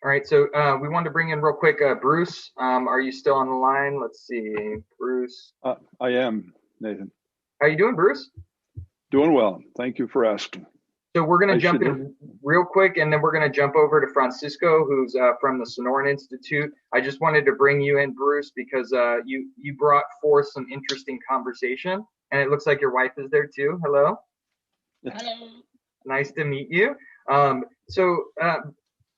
All right, so we wanted to bring in real quick, Bruce. Are you still on the line? Let's see, Bruce. I am, Nathan. How you doing, Bruce? Doing well. Thank you for asking. So we're going to jump in real quick, and then we're going to jump over to Francisco, who's from the Sonoran Institute. I just wanted to bring you in, Bruce, because you brought forth some interesting conversation, and it looks like your wife is there too. Hello. Hello. Nice to meet you. So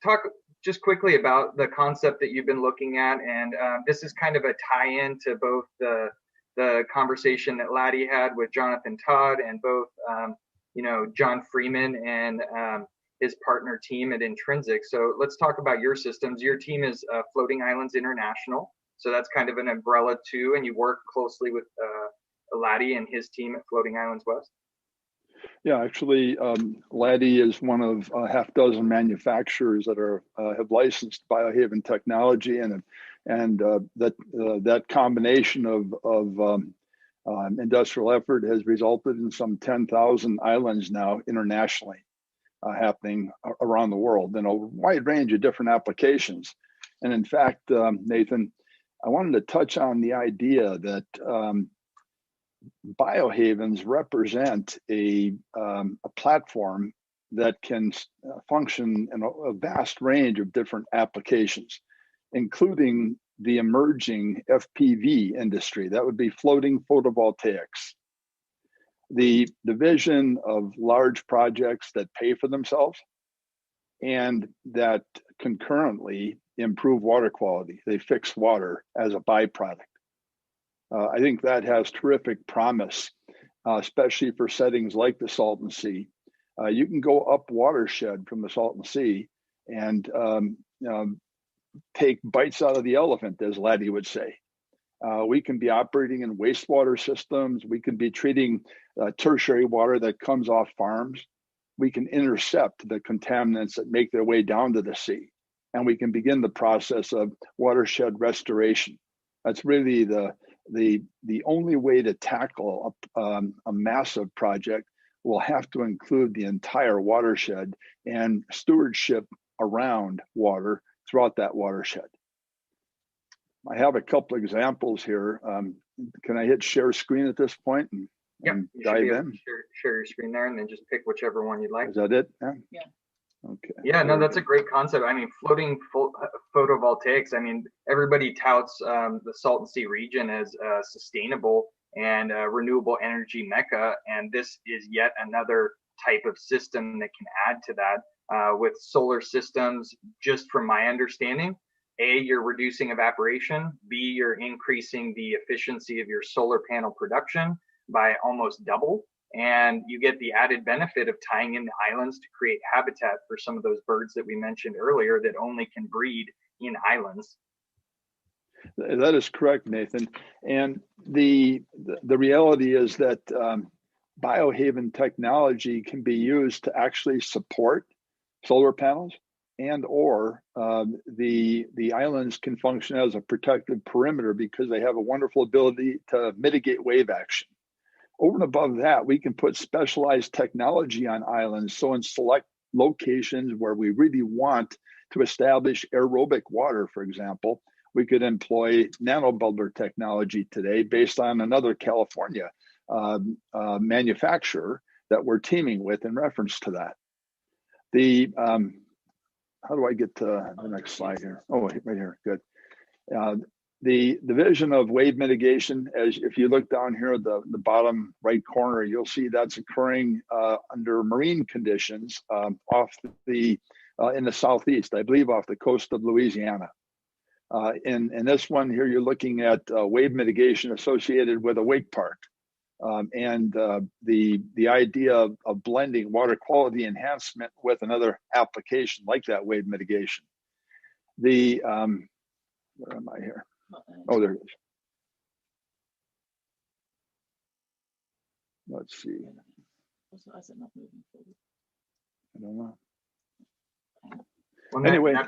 talk just quickly about the concept that you've been looking at, and this is kind of a tie-in to both the conversation that Laddie had with Jonathan Todd and both John Freeman and his partner team at Intrinsic. So let's talk about your systems. Your team is Floating Islands International, so that's kind of an umbrella too, and you work closely with Laddie and his team at Floating Islands West. Yeah, actually, Laddie is one of a half dozen manufacturers that have licensed Biohaven Technology, and that combination of industrial effort has resulted in some 10,000 islands now internationally happening around the world in a wide range of different applications. And in fact, Nathan, I wanted to touch on the idea that biohavens represent a platform that can function in a vast range of different applications, including the emerging FPV industry. That would be floating photovoltaics. The vision of large projects that pay for themselves and that concurrently improve water quality. They fix water as a byproduct. I think that has terrific promise, especially for settings like the Salton Sea. You can go up watershed from the Salton Sea and take bites out of the elephant, as Laddie would say. We can be operating in wastewater systems. We can be treating tertiary water that comes off farms. We can intercept the contaminants that make their way down to the sea. And we can begin the process of watershed restoration. That's really the only way to tackle a massive project. Will have to include the entire watershed and stewardship around water throughout that watershed. I have a couple examples here. Can I hit share screen at this point and dive in? Share your screen there and then just pick whichever one you'd like. Is that it? Yeah. Okay. Yeah, no, that's a great concept. I mean, floating photovoltaics, I mean, everybody touts the Salton Sea region as sustainable and renewable energy mecca. And this is yet another type of system that can add to that with solar systems. Just from my understanding, A, you're reducing evaporation. B, you're increasing the efficiency of your solar panel production by almost double. And you get the added benefit of tying in the islands to create habitat for some of those birds that we mentioned earlier that only can breed in islands. That is correct, Nathan. And the reality is that Biohaven technology can be used to actually support solar panels, and or the islands can function as a protective perimeter because they have a wonderful ability to mitigate wave action. Over and above that, we can put specialized technology on islands. So in select locations where we really want to establish aerobic water, for example, we could employ nanobubbler technology today based on another California manufacturer that we're teaming with in reference to that. How do I get to the next slide here? Oh, right here, good. The vision of wave mitigation, as if you look down here at the bottom right corner, you'll see that's occurring under marine conditions off in the southeast, I believe off the coast of Louisiana. In this one here, you're looking at wave mitigation associated with a wake park. And the idea of blending water quality enhancement with another application like that wave mitigation. Where am I here? Oh, there it is. Let's see. Why is it not moving forward? I don't know. Well, anyway, that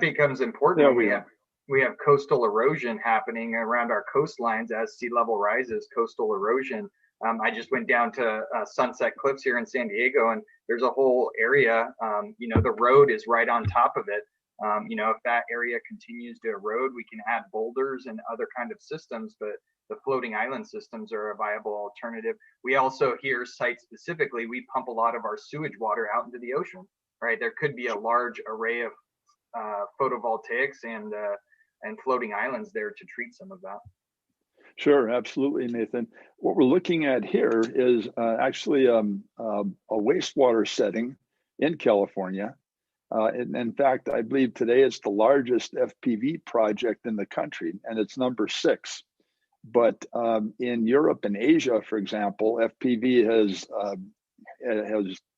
becomes important. Yeah, we have coastal erosion happening around our coastlines as sea level rises. Coastal erosion. I just went down to Sunset Cliffs here in San Diego, and there's a whole area. The road is right on top of it. If that area continues to erode, we can add boulders and other kind of systems, but the floating island systems are a viable alternative. We also here site specifically, we pump a lot of our sewage water out into the ocean, right? There could be a large array of photovoltaics and floating islands there to treat some of that. Sure, absolutely, Nathan. What we're looking at here is actually a wastewater setting in California. In fact, I believe today it's the largest FPV project in the country, and it's number 6. But in Europe and Asia, for example, FPV has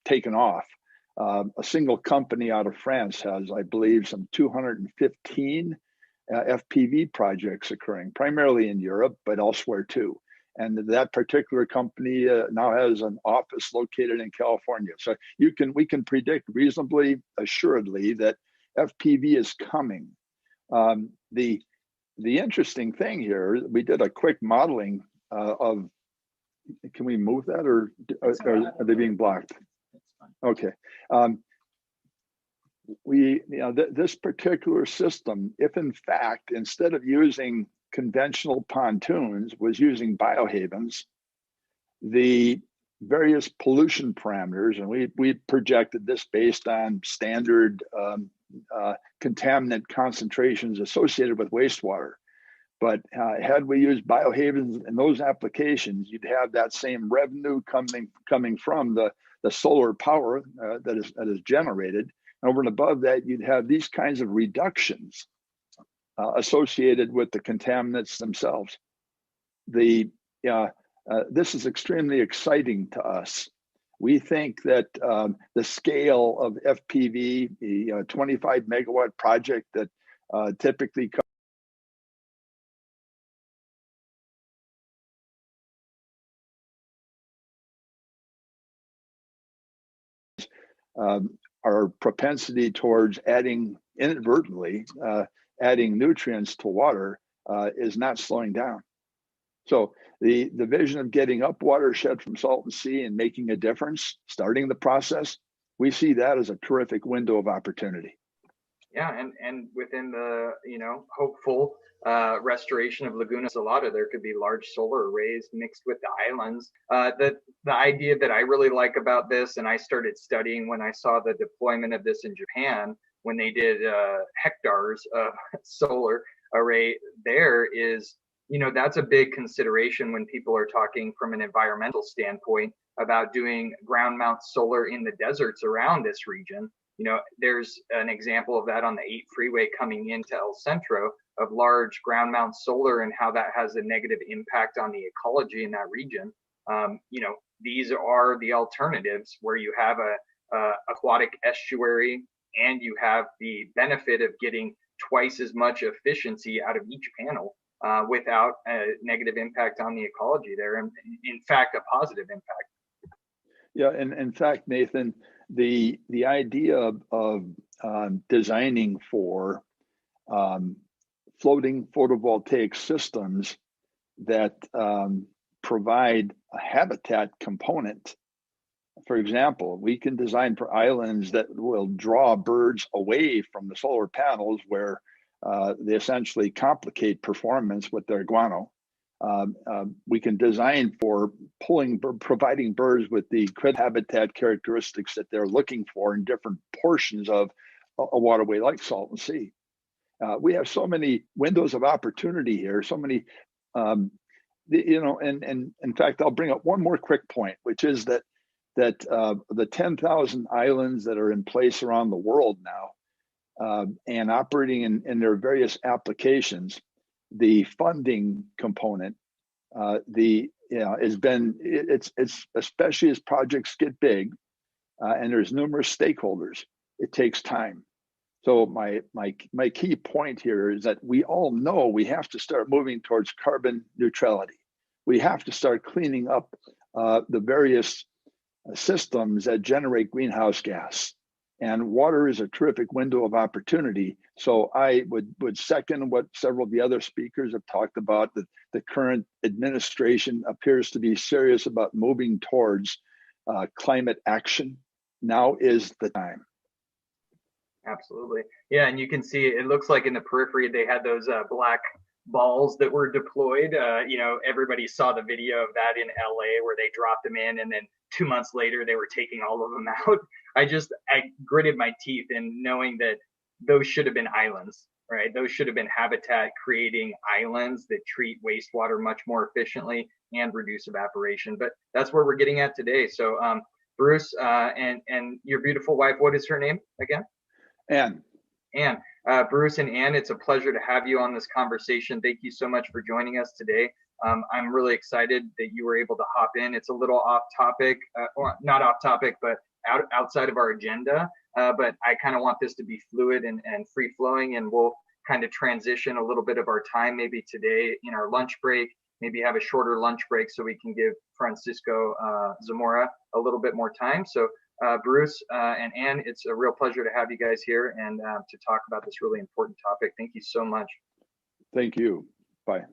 taken off. A single company out of France has, I believe, some 215 FPV projects occurring, primarily in Europe, but elsewhere too. And that particular company now has an office located in California. So we can predict reasonably assuredly that FPV is coming. The interesting thing here, we did a quick modeling of. Can we move that, or are they being blocked? Okay. This particular system, if in fact, instead of using conventional pontoons, was using biohavens, the various pollution parameters, and we projected this based on standard contaminant concentrations associated with wastewater. But had we used biohavens in those applications, you'd have that same revenue coming from the solar power that is generated. And over and above that, you'd have these kinds of reductions associated with the contaminants themselves. This is extremely exciting to us. We think that the scale of FPV, the 25 megawatt project that typically our propensity towards inadvertently adding nutrients to water is not slowing down. So the vision of getting up watershed from Salton Sea and making a difference, starting the process, we see that as a terrific window of opportunity. Yeah, and within the hopeful restoration of Laguna, Salada, there could be large solar arrays mixed with the islands. The idea that I really like about this, and I started studying when I saw the deployment of this in Japan, when they did hectares of solar array there, is that's a big consideration when people are talking from an environmental standpoint about doing ground mount solar in the deserts around this region. There's an example of that on the 8 freeway coming into El Centro, of large ground mount solar and how that has a negative impact on the ecology in that region. These are the alternatives where you have a aquatic estuary and you have the benefit of getting twice as much efficiency out of each panel without a negative impact on the ecology there, and in fact a positive impact. Yeah, and in fact, Nathan, the idea of designing for floating photovoltaic systems that provide a habitat component. For example, we can design for islands that will draw birds away from the solar panels where they essentially complicate performance with their guano. We can design for providing birds with the habitat characteristics that they're looking for in different portions of a waterway like Salton Sea. We have so many windows of opportunity here, so many, and in fact, I'll bring up one more quick point, which is that the 10,000 islands that are in place around the world now and operating in their various applications, the funding component, it's especially as projects get big and there's numerous stakeholders, it takes time. So my key point here is that we all know we have to start moving towards carbon neutrality. We have to start cleaning up the various systems that generate greenhouse gas. And water is a terrific window of opportunity. So I would second what several of the other speakers have talked about, that the current administration appears to be serious about moving towards climate action. Now is the time. Absolutely. Yeah, and you can see it looks like in the periphery they had those black balls that were deployed. Everybody saw the video of that in LA where they dropped them in, and then 2 months later they were taking all of them out. I gritted my teeth in knowing that those should have been islands, right? Those should have been habitat creating islands that treat wastewater much more efficiently and reduce evaporation. But that's where we're getting at today. So, Bruce, and your beautiful wife, what is her name again? And Anne. Bruce and Anne, it's a pleasure to have you on this conversation. Thank you so much for joining us today. I'm really excited that you were able to hop in. It's a little off topic, or not off topic, but outside of our agenda. But I kind of want this to be fluid and free flowing, and we'll kind of transition a little bit of our time maybe today in our lunch break, maybe have a shorter lunch break so we can give Francisco Zamora a little bit more time. So Bruce and Anne, it's a real pleasure to have you guys here and to talk about this really important topic. Thank you so much. thank you. Bye.